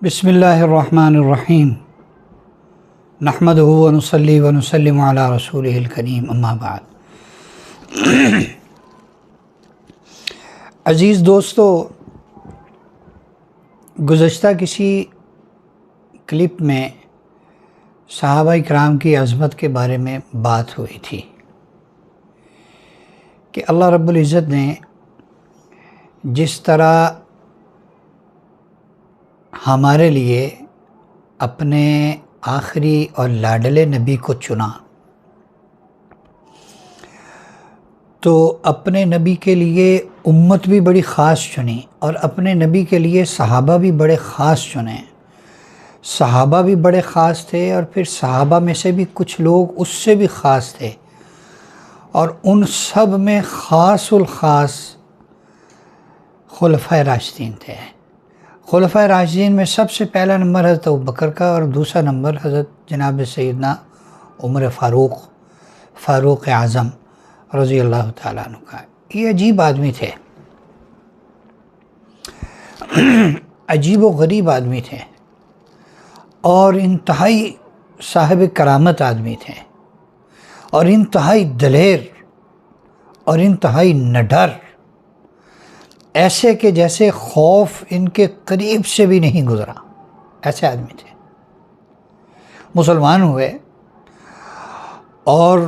بسم اللہ الرحمن الرحیم نحمدہ ونصلی ونسلم علی رسولہ الکریم اما بعد۔ عزیز دوستو، گزشتہ کسی کلپ میں صحابہ کرام کی عظمت کے بارے میں بات ہوئی تھی کہ اللہ رب العزت نے جس طرح ہمارے لیے اپنے آخری اور لاڈلے نبی کو چنا، تو اپنے نبی کے لیے امت بھی بڑی خاص چنی اور اپنے نبی کے لیے صحابہ بھی بڑے خاص چنے۔ صحابہ بھی بڑے خاص تھے اور پھر صحابہ میں سے بھی کچھ لوگ اس سے بھی خاص تھے، اور ان سب میں خاص الخاص خلفائے راشدین تھے۔ خلفائے راشدین میں سب سے پہلا نمبر حضرت ابوبکر کا اور دوسرا نمبر حضرت جناب سیدنا عمر فاروق اعظم رضی اللہ تعالیٰ عنہ کا۔ یہ عجیب آدمی تھے، عجیب و غریب آدمی تھے، اور انتہائی صاحب کرامت آدمی تھے، اور انتہائی دلیر اور انتہائی نڈر، ایسے کہ جیسے خوف ان کے قریب سے بھی نہیں گزرا، ایسے آدمی تھے۔ مسلمان ہوئے اور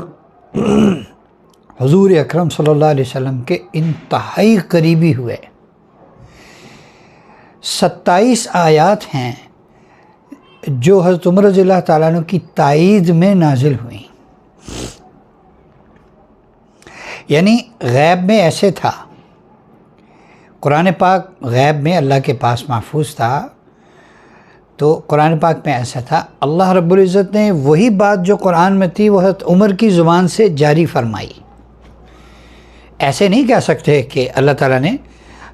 حضور اکرم صلی اللہ علیہ وسلم کے انتہائی قریبی ہوئے۔ 27 آیات ہیں جو حضرت عمر رضی اللہ تعالیٰ عنہ کی تائید میں نازل ہوئیں، یعنی غیب میں ایسے تھا، قرآن پاک غیب میں اللہ کے پاس محفوظ تھا، تو قرآن پاک میں ایسا تھا، اللہ رب العزت نے وہی بات جو قرآن میں تھی وہ حضرت عمر کی زبان سے جاری فرمائی۔ ایسے نہیں کہہ سکتے کہ اللہ تعالیٰ نے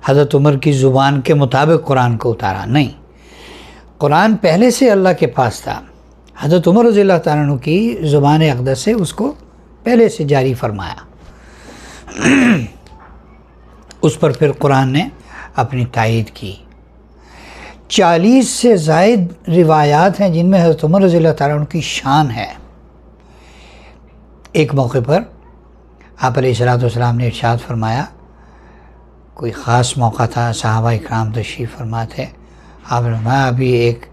حضرت عمر کی زبان کے مطابق قرآن کو اتارا، نہیں، قرآن پہلے سے اللہ کے پاس تھا، حضرت عمر رضی اللہ تعالیٰ عنہ کی زبان اقدس سے اس کو پہلے سے جاری فرمایا۔ اس پر پھر قرآن نے اپنی تائید کی۔ 40 سے زائد روایات ہیں جن میں حضرت عمر رضی اللہ تعالیٰ عنہ کی شان ہے۔ ایک موقع پر آپ علیہ السلام نے ارشاد فرمایا، کوئی خاص موقع تھا، صحابہ اکرام تشریف فرما تھے، آپ نے فرمایا ابھی ایک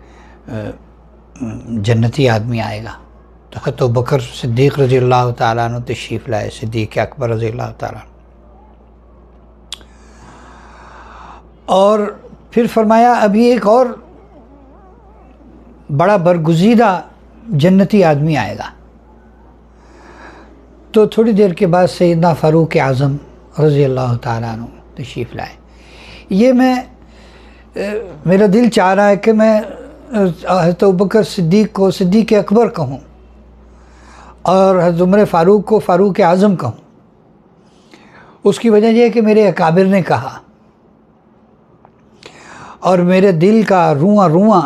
جنتی آدمی آئے گا، تو حضرت ابوبکر صدیق رضی اللہ تعالیٰ عنہ تشریف لائے، صدیق اکبر رضی اللہ تعالیٰ عنہ، اور پھر فرمایا ابھی ایک اور بڑا برگزیدہ جنتی آدمی آئے گا، تو تھوڑی دیر کے بعد سیدنا فاروق اعظم رضی اللہ تعالیٰ عنہ تشریف لائے۔ یہ میرا دل چاہ رہا ہے کہ میں حضرت ابوبکر صدیق کو صدیق اکبر کہوں اور حضرت عمر فاروق کو فاروق اعظم کہوں۔ اس کی وجہ یہ ہے کہ میرے اکابر نے کہا، اور میرے دل کا رواں رواں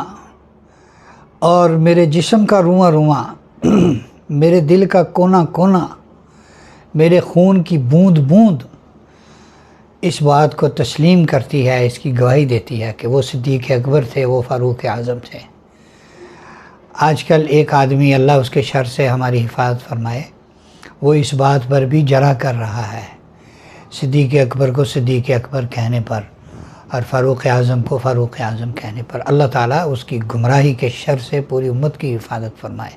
اور میرے جسم کا رواں رواں، میرے دل کا کونا کونا، میرے خون کی بوند بوند اس بات کو تسلیم کرتی ہے، اس کی گواہی دیتی ہے کہ وہ صدیق اکبر تھے، وہ فاروق اعظم تھے۔ آج کل ایک آدمی، اللہ اس کے شر سے ہماری حفاظت فرمائے، وہ اس بات پر بھی جرا کر رہا ہے، صدیق اکبر کو صدیق اکبر کہنے پر اور فاروق اعظم کو فاروق اعظم کہنے پر۔ اللہ تعالیٰ اس کی گمراہی کے شر سے پوری امت کی حفاظت فرمائے۔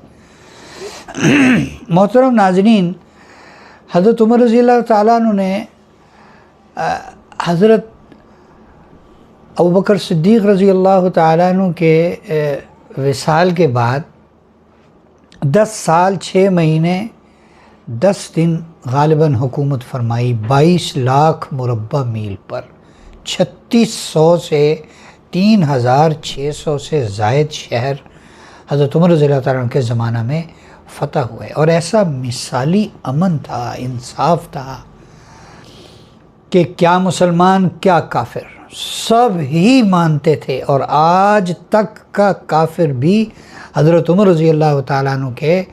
محترم ناظرین، حضرت عمر رضی اللہ تعالیٰ عنہ نے حضرت ابوبکر صدیق رضی اللہ تعالیٰ عنہ کے وصال کے بعد 10 سال 6 مہینے 10 دن غالباً حکومت فرمائی، 22 لاکھ مربع میل پر، 3600 سے 3600 سے زائد شہر حضرت عمر رضی اللہ تعالیٰ عنہ کے زمانہ میں فتح ہوئے، اور ایسا مثالی امن تھا، انصاف تھا کہ کیا مسلمان کیا کافر سب ہی مانتے تھے، اور آج تک کا کافر بھی حضرت عمر رضی اللہ تعالیٰ عنہ کے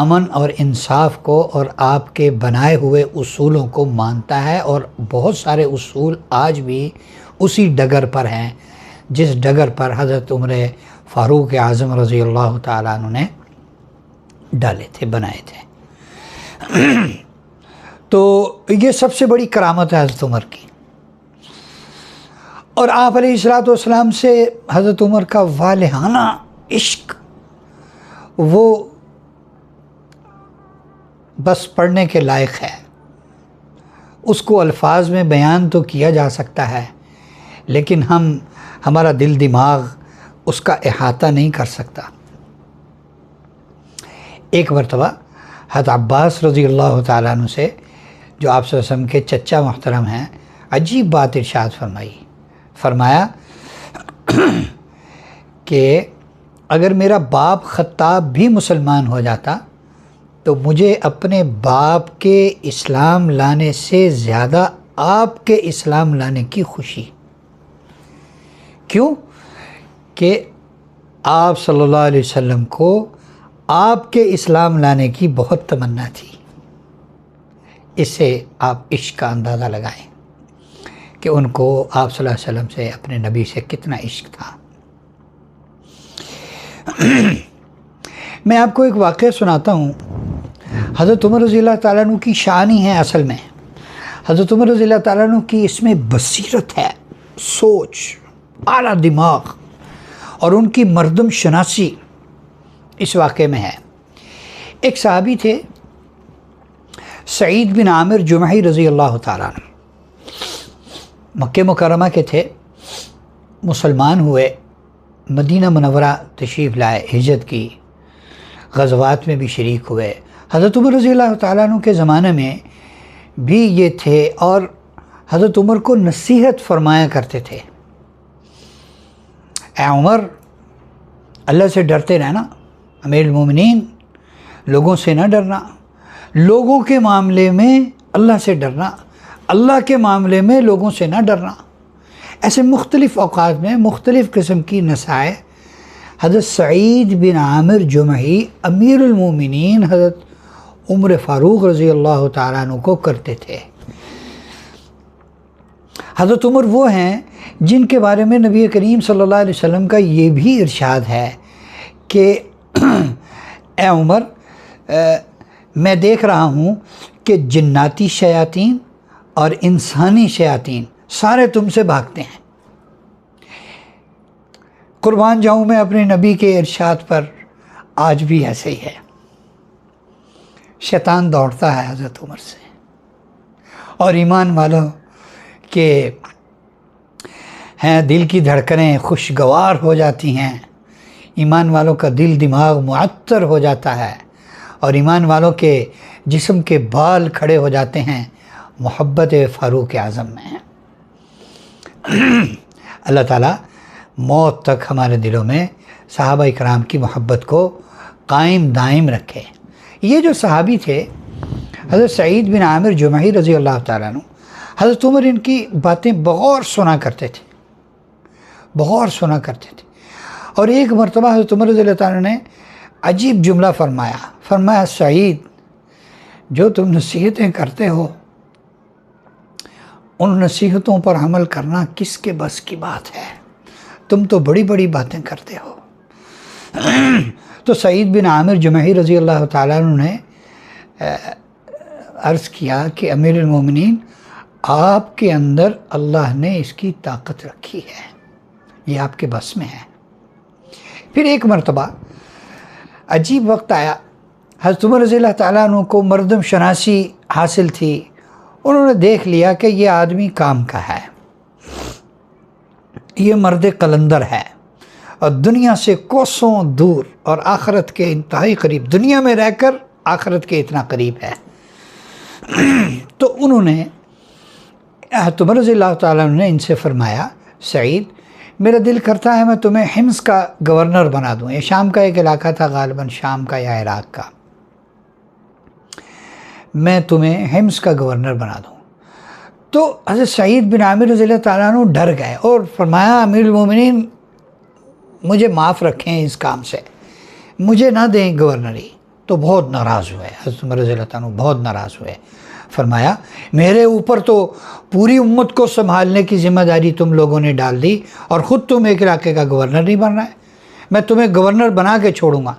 امن اور انصاف کو اور آپ کے بنائے ہوئے اصولوں کو مانتا ہے، اور بہت سارے اصول آج بھی اسی ڈگر پر ہیں جس ڈگر پر حضرت عمر فاروق اعظم رضی اللہ تعالیٰ عنہ نے ڈالے تھے، بنائے تھے۔ تو یہ سب سے بڑی کرامت ہے حضرت عمر کی، اور آپ علیہ الصلوۃ والسلام سے حضرت عمر کا والہانہ عشق وہ بس پڑھنے کے لائق ہے۔ اس کو الفاظ میں بیان تو کیا جا سکتا ہے، لیکن ہمارا دل دماغ اس کا احاطہ نہیں کر سکتا۔ ایک مرتبہ حضرت عباس رضی اللہ تعالیٰ عنہ سے، جو آپ صلی اللہ علیہ وسلم کے چچا محترم ہیں، عجیب بات ارشاد فرمایا کہ اگر میرا باپ خطاب بھی مسلمان ہو جاتا تو مجھے اپنے باپ کے اسلام لانے سے زیادہ آپ کے اسلام لانے کی خوشی۔ کیوں؟ کہ آپ صلی اللہ علیہ وسلم کو آپ کے اسلام لانے کی بہت تمنا تھی۔ اس سے آپ عشق کا اندازہ لگائیں کہ ان کو آپ صلی اللہ علیہ وسلم سے، اپنے نبی سے کتنا عشق تھا۔ میں آپ کو ایک واقعہ سناتا ہوں۔ حضرت عمر رضی اللہ تعالیٰ عنہ کی شان ہی ہے اصل میں۔ حضرت عمر رضی اللہ تعالیٰ عنہ کی اس میں بصیرت ہے، سوچ، اعلیٰ دماغ، اور ان کی مردم شناسی اس واقعے میں ہے۔ ایک صحابی تھے سعید بن عامر جمحی رضی اللہ تعالیٰ عنہ، مکہ مکرمہ کے تھے، مسلمان ہوئے، مدینہ منورہ تشریف لائے، ہجرت کی، غزوات میں بھی شریک ہوئے۔ حضرت عمر رضی اللہ تعالیٰ عنہ کے زمانے میں بھی یہ تھے، اور حضرت عمر کو نصیحت فرمایا کرتے تھے، اے عمر، اللہ سے ڈرتے رہنا، امیر المومنین، لوگوں سے نہ ڈرنا، لوگوں کے معاملے میں اللہ سے ڈرنا، اللہ کے معاملے میں لوگوں سے نہ ڈرنا۔ ایسے مختلف اوقات میں مختلف قسم کی نصائح حضرت سعید بن عامر جمحی امیر المومنین حضرت عمر فاروق رضی اللہ تعالیٰ عنہ کو کرتے تھے۔ حضرت عمر وہ ہیں جن کے بارے میں نبی کریم صلی اللہ علیہ وسلم کا یہ بھی ارشاد ہے کہ اے عمر، میں دیکھ رہا ہوں کہ جناتی شیاطین اور انسانی شیاطین سارے تم سے بھاگتے ہیں۔ قربان جاؤں میں اپنے نبی کے ارشاد پر، آج بھی ایسے ہی ہے، شیطان دوڑتا ہے حضرت عمر سے، اور ایمان والوں کے ہیں دل کی دھڑکنیں خوشگوار ہو جاتی ہیں، ایمان والوں کا دل دماغ معطر ہو جاتا ہے، اور ایمان والوں کے جسم کے بال کھڑے ہو جاتے ہیں محبت فاروق اعظم میں۔ اللہ تعالیٰ موت تک ہمارے دلوں میں صحابہ کرام کی محبت کو قائم دائم رکھے۔ یہ جو صحابی تھے حضرت سعید بن عامر جمحی رضی اللہ تعالیٰ عنہ، حضرت عمر ان کی باتیں بغور سنا کرتے تھے، بغور سنا کرتے تھے۔ اور ایک مرتبہ حضرت عمر رضی اللہ تعالیٰ نے عجیب جملہ فرمایا، سعید، جو تم نصیحتیں کرتے ہو، ان نصیحتوں پر عمل کرنا کس کے بس کی بات ہے؟ تم تو بڑی بڑی باتیں کرتے ہو۔ تو سعید بن عامر جمحی رضی اللہ تعالیٰ عنہ نے عرض کیا کہ امیر المومنین، آپ کے اندر اللہ نے اس کی طاقت رکھی ہے، یہ آپ کے بس میں ہے۔ پھر ایک مرتبہ عجیب وقت آیا، حضرت عمر رضی اللہ تعالیٰ عنہ کو مردم شناسی حاصل تھی، انہوں نے دیکھ لیا کہ یہ آدمی کام کا ہے، یہ مرد قلندر ہے، اور دنیا سے کوسوں دور اور آخرت کے انتہائی قریب، دنیا میں رہ کر آخرت کے اتنا قریب ہے۔ تو انہوں نے حضرت عمر رضی اللہ تعالیٰ عنہ نے ان سے فرمایا، سعید، میرا دل کرتا ہے میں تمہیں حمص کا گورنر بنا دوں۔ یہ شام کا ایک علاقہ تھا، غالباً شام کا یا عراق کا، میں تمہیں حمص کا گورنر بنا دوں۔ تو حضرت سعید بن عامر رضی اللہ تعالیٰ عنہ ڈر گئے اور فرمایا، امیر المومنین، مجھے معاف رکھیں اس کام سے، مجھے نہ دیں گورنری۔ تو بہت ناراض ہوئے حضرت عمر رضی اللہ تعالیٰ عنہ، بہت ناراض ہوئے، فرمایا میرے اوپر تو پوری امت کو سنبھالنے کی ذمہ داری تم لوگوں نے ڈال دی اور خود تم ایک علاقے کا گورنر نہیں بن رہا ہے، میں تمہیں گورنر بنا کے چھوڑوں گا۔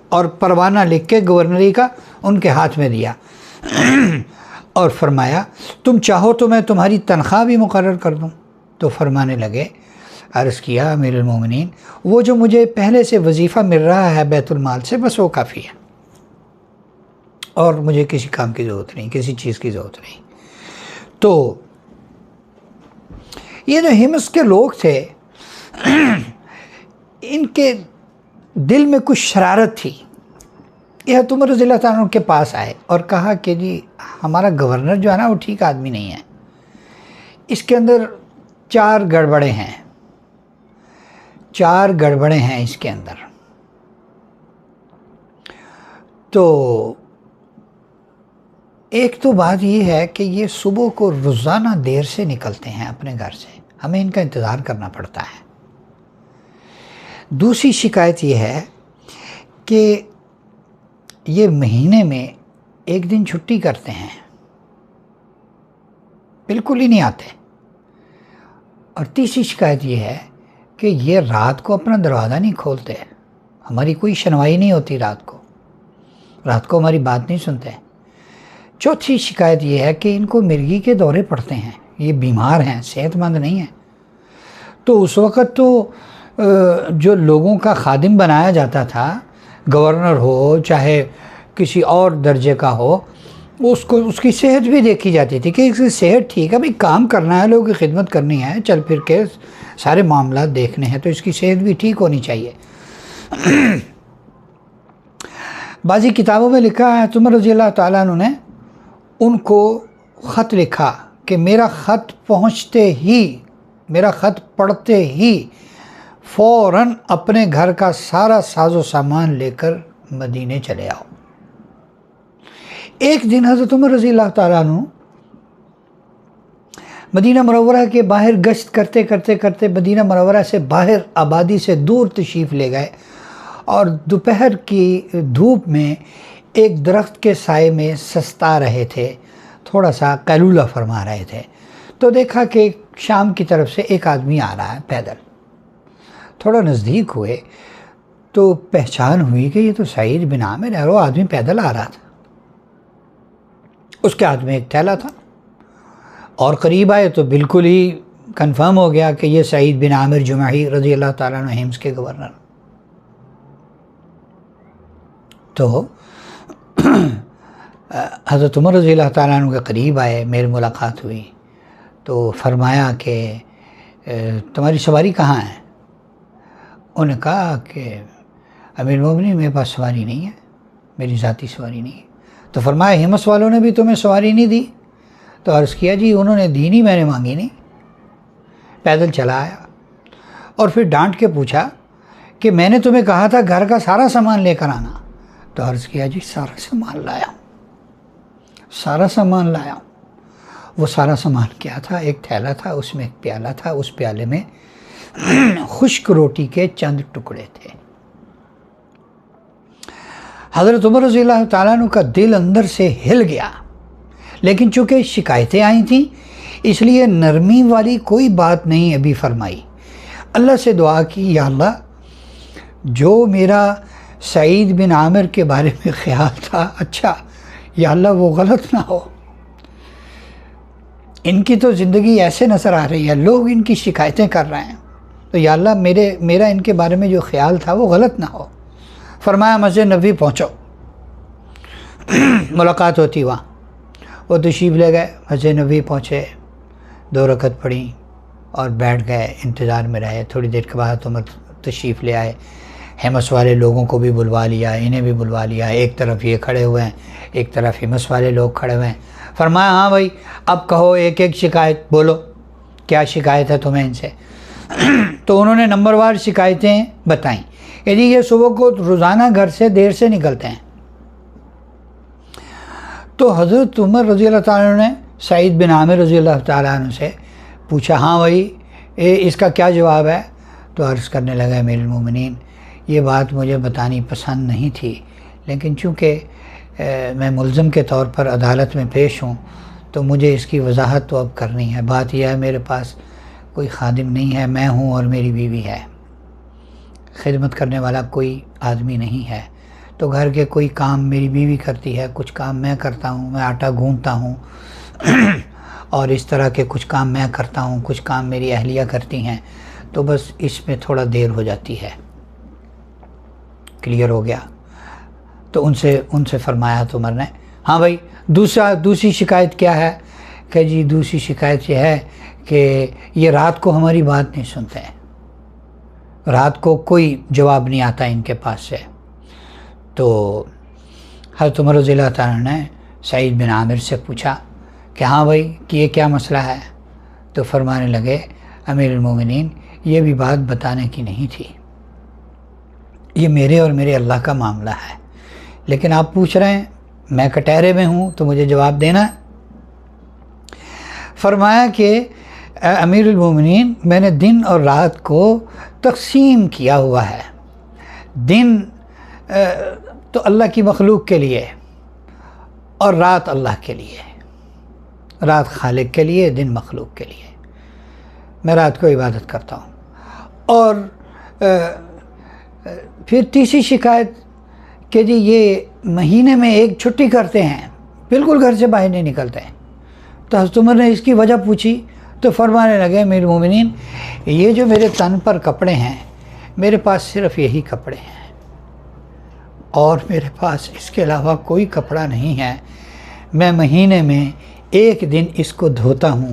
اور پروانہ لکھ کے گورنری کا ان کے ہاتھ میں دیا اور فرمایا تم چاہو تو میں تمہاری تنخواہ بھی مقرر کر دوں۔ تو فرمانے لگے، عرض کیا امیر المومنین وہ جو مجھے پہلے سے وظیفہ مل رہا ہے بیت المال سے بس وہ کافی ہے، اور مجھے کسی کام کی ضرورت نہیں، کسی چیز کی ضرورت نہیں۔ تو یہ جو ہمس کے لوگ تھے ان کے دل میں کچھ شرارت تھی۔ یہ حضرت عمر رضی اللہ تعالیٰ عنہ کے پاس آئے اور کہا کہ جی ہمارا گورنر جو ہے نا وہ ٹھیک آدمی نہیں ہے، اس کے اندر 4 گڑبڑیں ہیں، 4 گڑبڑیں ہیں اس کے اندر۔ تو ایک تو بات یہ ہے کہ یہ صبح کو روزانہ دیر سے نکلتے ہیں اپنے گھر سے، ہمیں ان کا انتظار کرنا پڑتا ہے۔ دوسری شکایت یہ ہے کہ یہ مہینے میں 1 دن چھٹی کرتے ہیں، بالکل ہی نہیں آتے۔ اور تیسری شکایت یہ ہے کہ یہ رات کو اپنا دروازہ نہیں کھولتے، ہماری کوئی سنوائی نہیں ہوتی، رات کو ہماری بات نہیں سنتے۔ چوتھی شکایت یہ ہے کہ ان کو مرگی کے دورے پڑتے ہیں، یہ بیمار ہیں، صحت مند نہیں ہیں۔ تو اس وقت تو جو لوگوں کا خادم بنایا جاتا تھا، گورنر ہو چاہے کسی اور درجے کا ہو، اس کی صحت بھی دیکھی جاتی تھی کہ اس کی صحت ٹھیک ہے، بھئی کام کرنا ہے، لوگوں کی خدمت کرنی ہے، چل پھر کے سارے معاملات دیکھنے ہیں، تو اس کی صحت بھی ٹھیک ہونی چاہیے۔ بعضی کتابوں میں لکھا ہے عمر رضی اللہ تعالیٰ عنہ نے ان کو خط لکھا کہ میرا خط پہنچتے ہی، میرا خط پڑھتے ہی فوراً اپنے گھر کا سارا ساز و سامان لے کر مدینے چلے آؤ۔ ایک دن حضرت عمر رضی اللہ تعالیٰ عنہ مدینہ منورہ کے باہر گشت کرتے کرتے کرتے مدینہ منورہ سے باہر آبادی سے دور تشریف لے گئے، اور دوپہر کی دھوپ میں ایک درخت کے سائے میں سستا رہے تھے، تھوڑا سا قیلولہ فرما رہے تھے۔ تو دیکھا کہ شام کی طرف سے ایک آدمی آ رہا ہے پیدل۔ تھوڑا نزدیک ہوئے تو پہچان ہوئی کہ یہ تو سعید بن عامر ہے، وہ آدمی پیدل آ رہا تھا، اس کے ہاتھ میں ایک تھیلا تھا، اور قریب آئے تو بالکل ہی کنفرم ہو گیا کہ یہ سعید بن عامر جمحی رضی اللہ تعالیٰ عنہ ہمس کے گورنر۔ تو حضرت عمر رضی اللہ تعالیٰ عنہ کے قریب آئے، میری ملاقات ہوئی، تو فرمایا کہ تمہاری سواری کہاں ہے؟ انہوں نے کہا کہ امیر المومنین میرے پاس سواری نہیں ہے، میری ذاتی سواری نہیں ہے۔ تو فرمایا ہمس والوں نے بھی تمہیں سواری نہیں دی؟ تو عرض کیا جی انہوں نے دی نہیں، میں نے مانگی نہیں۔ پیدل چلا آیا اور پھر ڈانٹ کے پوچھا کہ میں نے تمہیں کہا تھا گھر کا سارا سامان لے کر آنا۔ تو عرض کیا جی سارا سامان لایا ہوں، سارا سامان لایا ہوں۔ وہ سارا سامان کیا تھا؟ ایک تھیلا تھا، اس میں ایک پیالہ تھا، اس پیالے میں خشک روٹی کے چند ٹکڑے تھے۔ حضرت عمر رضی اللہ تعالیٰ عنہ کا دل اندر سے ہل گیا، لیکن چونکہ شکایتیں آئی تھیں اس لیے نرمی والی کوئی بات نہیں ابھی فرمائی۔ اللہ سے دعا کی، یا اللہ جو میرا سعید بن عامر کے بارے میں خیال تھا، اچھا یا اللہ وہ غلط نہ ہو، ان کی تو زندگی ایسے نظر آ رہی ہے، لوگ ان کی شکایتیں کر رہے ہیں، تو یا اللہ میرا ان کے بارے میں جو خیال تھا وہ غلط نہ ہو۔ فرمایا مسجد نبوی پہنچو، ملاقات ہوتی وہاں۔ وہ تشریف لے گئے، مسجد نبوی پہنچے، 2 رکعت پڑھی اور بیٹھ گئے، انتظار میں رہے۔ تھوڑی دیر کے بعد عمر تشریف لے آئے، ہمس والے لوگوں کو بھی بلوا لیا، انہیں بھی بلوا لیا، ایک طرف یہ کھڑے ہوئے ہیں، ایک طرف ہمس والے لوگ کھڑے ہوئے ہیں۔ فرمایا ہاں بھائی اب کہو، ایک ایک شکایت بولو، کیا شکایت ہے تمہیں ان سے؟ تو انہوں نے نمبر وار شکایتیں بتائیں کہ جی یہ صبح کو روزانہ گھر سے دیر سے نکلتے ہیں۔ تو حضرت عمر رضی اللہ تعالیٰ عنہ نے سعید بن عامر رضی اللہ تعالیٰ عنہ سے پوچھا ہاں بھائی اس کا کیا جواب ہے؟ تو عرض کرنے لگا امیر المومنین یہ بات مجھے بتانی پسند نہیں تھی، لیکن چونکہ میں ملزم کے طور پر عدالت میں پیش ہوں تو مجھے اس کی وضاحت تو اب کرنی ہے۔ بات یہ ہے میرے پاس کوئی خادم نہیں ہے، میں ہوں اور میری بیوی ہے، خدمت کرنے والا کوئی آدمی نہیں ہے، تو گھر کے کوئی کام میری بیوی کرتی ہے، کچھ کام میں کرتا ہوں، میں آٹا گوندتا ہوں اور اس طرح کے کچھ کام میں کرتا ہوں، کچھ کام میری اہلیہ کرتی ہیں، تو بس اس میں تھوڑا دیر ہو جاتی ہے۔ کلیئر ہو گیا؟ تو ان سے فرمایا تو عمر نے ہاں بھائی دوسری شکایت کیا ہے؟ کہ جی دوسری شکایت یہ ہے کہ یہ رات کو ہماری بات نہیں سنتے ہیں، رات کو کوئی جواب نہیں آتا ان کے پاس سے۔ تو حضرت عمر رضی اللہ تعالیٰ نے سعید بن عامر سے پوچھا کہ ہاں بھائی کہ یہ کیا مسئلہ ہے؟ تو فرمانے لگے امیر المومنین یہ بھی بات بتانے کی نہیں تھی، یہ میرے اور میرے اللہ کا معاملہ ہے، لیکن آپ پوچھ رہے ہیں، میں کٹہرے میں ہوں تو مجھے جواب دینا ہے۔ فرمایا کہ امیر المومنین میں نے دن اور رات کو تقسیم کیا ہوا ہے، دن تو اللہ کی مخلوق کے لیے اور رات اللہ کے لیے، رات خالق کے لیے، دن مخلوق کے لیے، میں رات کو عبادت کرتا ہوں۔ اور پھر تیسری شکایت کہ جی یہ مہینے میں ایک چھٹی کرتے ہیں، بالکل گھر سے باہر نہیں نکلتے ہیں۔ تو حضرت عمر نے اس کی وجہ پوچھی تو فرمانے لگے امیر المومنین یہ جو میرے تن پر کپڑے ہیں، میرے پاس صرف یہی کپڑے ہیں اور میرے پاس اس کے علاوہ کوئی کپڑا نہیں ہے، میں مہینے میں ایک دن اس کو دھوتا ہوں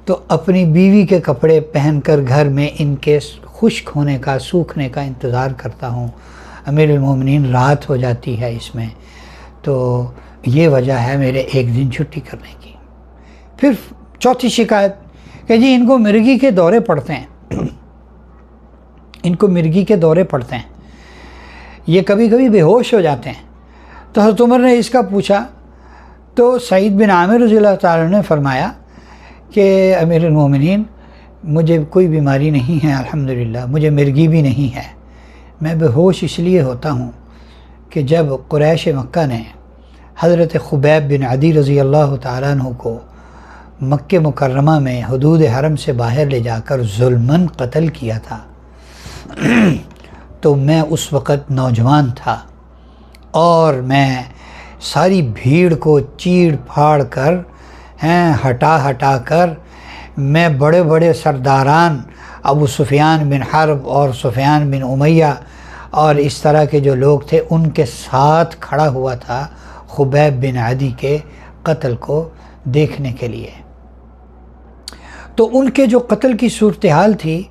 تو اپنی بیوی کے کپڑے پہن کر گھر میں ان کے خشک ہونے کا، سوکھنے کا انتظار کرتا ہوں، امیر المومنین رات ہو جاتی ہے اس میں، تو یہ وجہ ہے میرے ایک دن چھٹی کرنے کی۔ پھر چوتھی شکایت کہ جی ان کو مرگی کے دورے پڑتے ہیں، ان کو مرگی کے دورے پڑتے ہیں، یہ کبھی کبھی بے ہوش ہو جاتے ہیں۔ تو حضرت عمر نے اس کا پوچھا تو سعید بن عامر رضی اللہ تعالیٰ نے فرمایا کہ امیر المومنین مجھے کوئی بیماری نہیں ہے الحمدللہ، مجھے مرگی بھی نہیں ہے، میں بے ہوش اس لیے ہوتا ہوں کہ جب قریش مکہ نے حضرت خبیب بن عدی رضی اللہ تعالیٰ عنہ کو مکہ مکرمہ میں حدود حرم سے باہر لے جا کر ظلماً قتل کیا تھا تو میں اس وقت نوجوان تھا اور میں ساری بھیڑ کو چیڑ پھاڑ کر ہٹا کر میں بڑے بڑے سرداران ابو سفیان بن حرب اور سفیان بن امیہ اور اس طرح کے جو لوگ تھے ان کے ساتھ کھڑا ہوا تھا خبیب بن عدی کے قتل کو دیکھنے کے لیے۔ تو ان کے جو قتل کی صورتحال تھی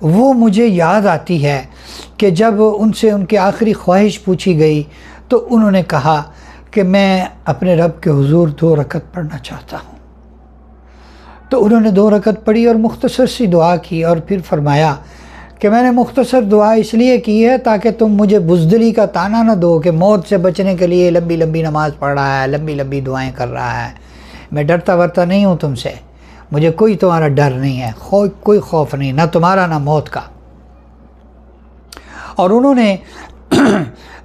وہ مجھے یاد آتی ہے کہ جب ان سے ان کی آخری خواہش پوچھی گئی تو انہوں نے کہا کہ میں اپنے رب کے حضور 2 رکعت پڑھنا چاہتا ہوں۔ تو انہوں نے 2 رکعت پڑھی اور مختصر سی دعا کی اور پھر فرمایا کہ میں نے مختصر دعا اس لیے کی ہے تاکہ تم مجھے بزدلی کا تانا نہ دو کہ موت سے بچنے کے لیے لمبی لمبی نماز پڑھ رہا ہے، لمبی لمبی دعائیں کر رہا ہے۔ میں ڈرتا ورتا نہیں ہوں تم سے، مجھے کوئی تمہارا ڈر نہیں ہے، کوئی خوف نہیں، نہ تمہارا نہ موت کا۔ اور انہوں نے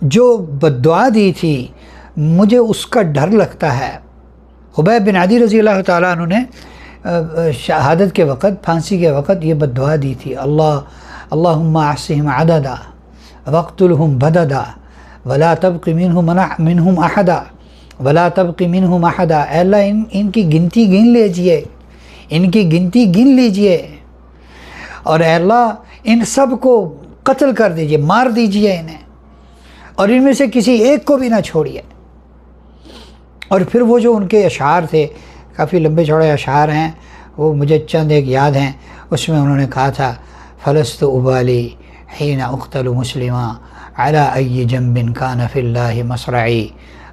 جو بددعا دی تھی مجھے اس کا ڈر لگتا ہے۔ خبیب بن عدی رضی اللہ تعالیٰ عنہ نے شہادت کے وقت، پھانسی کے وقت یہ بددعا دی تھی، اللہم احصہم عددا واقتلہم بددا ولا تبق منہم احدا ولا تبق منہم احدا، اے اللہ ان کی گنتی گن لیجئے، ان کی گنتی گن لیجئے، اور اے اللہ ان سب کو قتل کر دیجئے، مار دیجئے انہیں، اور ان میں سے کسی ایک کو بھی نہ چھوڑیے۔ اور پھر وہ جو ان کے اشعار تھے، کافی لمبے چوڑے اشعار ہیں، وہ مجھے چند ایک یاد ہیں، اس میں انہوں نے کہا تھا فلست ابالی حین اقتل مسلما علی ای جنب کان فی اللہ مصرعی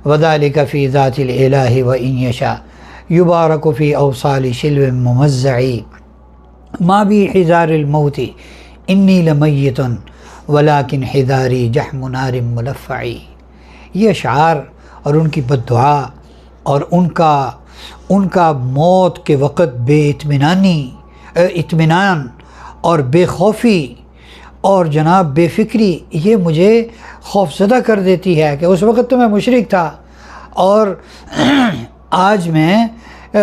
وذالک فی ذات الالہ وان یشاء یبارک فی اوصال شلو ممزعی ما بی حذار الموت انی لمیت ولیکن حذاری جحم نار ملفعی۔ یہ اشعار اور ان کی بددعا اور ان کا موت کے وقت اطمینان اور بے خوفی اور جناب بے فکری، یہ مجھے خوفزدہ کر دیتی ہے کہ اس وقت تو میں مشرک تھا اور آج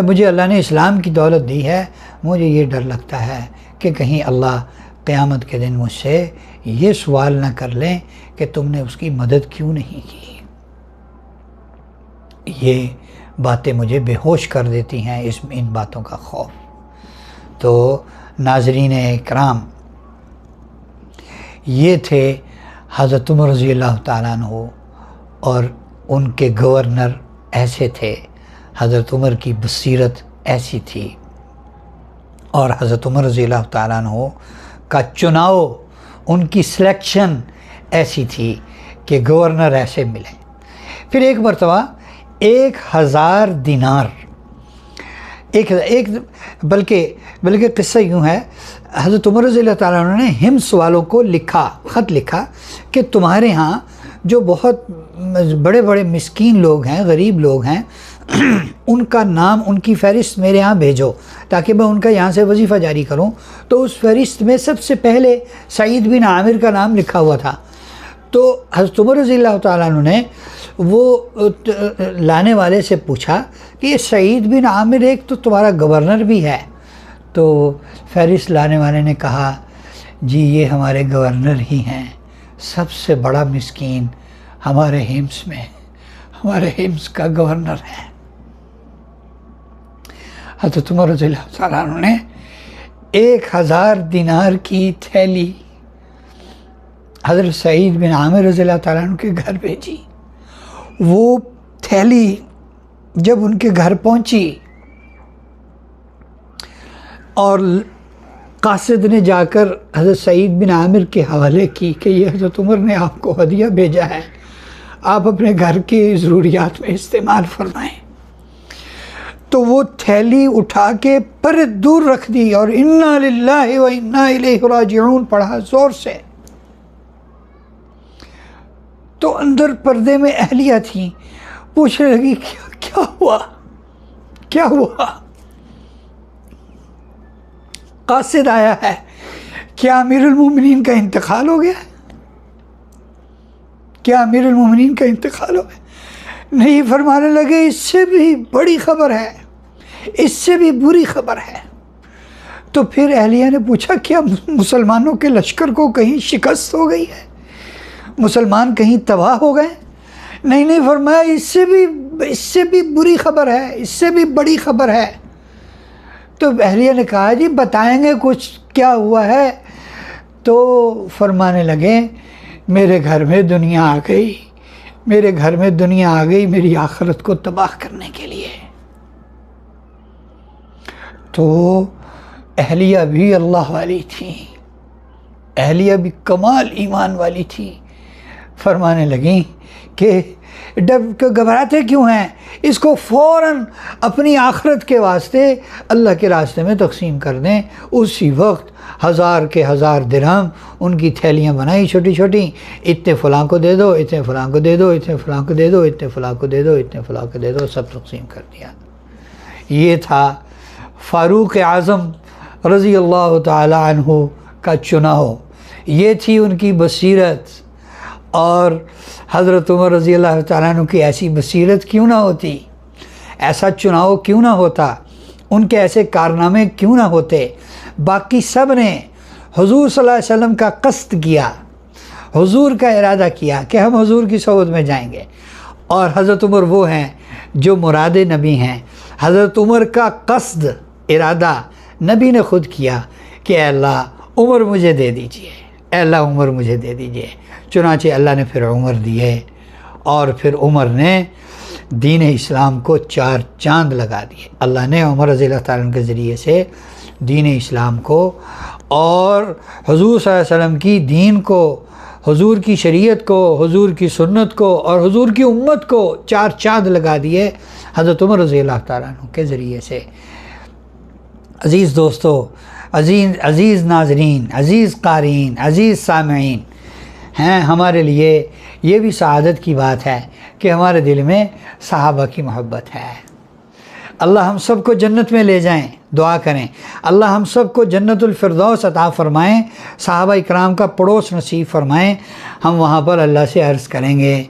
مجھے اللہ نے اسلام کی دولت دی ہے، مجھے یہ ڈر لگتا ہے کہ کہیں اللہ قیامت کے دن مجھ سے یہ سوال نہ کر لیں کہ تم نے اس کی مدد کیوں نہیں کی۔ یہ باتیں مجھے بے ہوش کر دیتی ہیں، ان باتوں کا خوف۔ تو ناظرین اکرام، یہ تھے حضرت عمر رضی اللہ تعالیٰ عنہ، اور ان کے گورنر ایسے تھے، حضرت عمر کی بصیرت ایسی تھی، اور حضرت عمر رضی اللہ تعالیٰ عنہ کا چناؤ، ان کی سلیکشن ایسی تھی کہ گورنر ایسے ملے۔ پھر ایک مرتبہ 1000 دینار، بلکہ قصہ یوں ہے، حضرت عمر رضی اللہ تعالیٰ عنہ نے ہمس والوں کو خط لکھا کہ تمہارے ہاں جو بہت بڑے بڑے مسکین لوگ ہیں، غریب لوگ ہیں، ان کا نام، ان کی فہرست میرے ہاں بھیجو تاکہ میں ان کا یہاں سے وظیفہ جاری کروں۔ تو اس فہرست میں سب سے پہلے سعید بن عامر کا نام لکھا ہوا تھا۔ تو حضرت عمر رضی اللہ تعالیٰ عنہ نے وہ لانے والے سے پوچھا کہ یہ سعید بن عامر ایک تو تمہارا گورنر بھی ہے؟ تو فہرست لانے والے نے کہا جی یہ ہمارے گورنر ہی ہیں، سب سے بڑا مسکین ہمارے ہمس میں، ہمارے ہمس کا گورنر ہے۔ حضرت عمر رضی اللہ تعالیٰ عنہ نے 1000 دینار کی تھیلی حضرت سعید بن عامر رضی اللہ تعالیٰ عنہ کے گھر بھیجی۔ وہ تھیلی جب ان کے گھر پہنچی اور قاصد نے جا کر حضرت سعید بن عامر کے حوالے کی کہ یہ حضرت عمر نے آپ کو ہدیہ بھیجا ہے، آپ اپنے گھر کی ضروریات میں استعمال فرمائیں، تو وہ تھیلی اٹھا کے پر دور رکھ دی اور انا للہ و انا الیہ راجعون پڑھا زور سے۔ تو اندر پردے میں اہلیہ تھیں، پوچھنے لگی کیا ہوا؟ قاصد آیا ہے، کیا امیر المومنین کا انتقال ہو گیا؟ کیا امیر المومنین کا انتقال ہو گیا؟ نہیں، فرمانے لگے اس سے بھی بڑی خبر ہے، اس سے بھی بری خبر ہے۔ تو پھر اہلیہ نے پوچھا کیا مسلمانوں کے لشکر کو کہیں شکست ہو گئی ہے؟ مسلمان کہیں تباہ ہو گئے؟ نہیں، فرمایا اس سے بھی بری خبر ہے، اس سے بھی بڑی خبر ہے۔ تو اہلیہ نے کہا جی بتائیں گے کچھ کیا ہوا ہے؟ تو فرمانے لگے میرے گھر میں دنیا آ گئی، میری آخرت کو تباہ کرنے کے لیے۔ تو اہلیہ بھی اللہ والی تھی، اہلیہ بھی کمال ایمان والی تھی، فرمانے لگیں کہ گھبراتے کیوں ہیں، اس کو فوراً اپنی آخرت کے واسطے اللہ کے راستے میں تقسیم کر دیں۔ اسی وقت 1000 کے 1000 درہم ان کی تھیلیاں بنائی چھوٹی چھوٹی، اتنے فلاں کو دے دو، اتنے فلاں کو دے دو، اتنے فلاں کو دے دو، اتنے فلاں کو دے دو، اتنے فلاں کو دے دو، سب تقسیم کر دیا۔ یہ تھا فاروق اعظم رضی اللہ تعالی عنہ کا چناؤ، یہ تھی ان کی بصیرت۔ اور حضرت عمر رضی اللہ تعالیٰ عنہ کی ایسی بصیرت کیوں نہ ہوتی، ایسا چناؤ کیوں نہ ہوتا، ان کے ایسے کارنامے کیوں نہ ہوتے۔ باقی سب نے حضور صلی اللہ علیہ وسلم کا قصد کیا، حضور کا ارادہ کیا کہ ہم حضور کی صحبت میں جائیں گے، اور حضرت عمر وہ ہیں جو مراد نبی ہیں۔ حضرت عمر کا قصد، ارادہ نبی نے خود کیا کہ اے اللہ عمر مجھے دے دیجئے، اے اللہ عمر مجھے دے دیجئے۔ چنانچہ اللہ نے پھر عمر دیے، اور پھر عمر نے دین اسلام کو 4 چاند لگا دیے۔ اللہ نے عمر رضی اللہ تعالیٰ عنہ کے ذریعے سے دین اسلام کو اور حضور صلی اللہ علیہ وسلم کی دین کو، حضور کی شریعت کو، حضور کی سنت کو اور حضور کی امت کو 4 چاند لگا دیے حضرت عمر رضی اللہ تعالیٰ عنہ کے ذریعے سے۔ عزیز دوستو، عزیز ناظرین، عزیز قارئین، عزیز سامعین ہیں، ہمارے لیے یہ بھی سعادت کی بات ہے کہ ہمارے دل میں صحابہ کی محبت ہے، اللہ ہم سب کو جنت میں لے جائیں، دعا کریں اللہ ہم سب کو جنت الفردوس عطا فرمائیں، صحابہ اکرام کا پڑوس نصیب فرمائیں۔ ہم وہاں پر اللہ سے عرض کریں گے،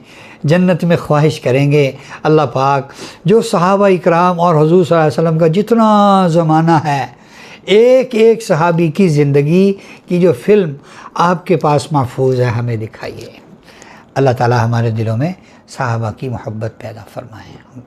جنت میں خواہش کریں گے، اللہ پاک جو صحابہ اکرام اور حضور صلی اللہ علیہ وسلم کا جتنا زمانہ ہے، ایک ایک صحابی کی زندگی کی جو فلم آپ کے پاس محفوظ ہے ہمیں دکھائیے۔ اللہ تعالی ہمارے دلوں میں صحابہ کی محبت پیدا فرمائیں۔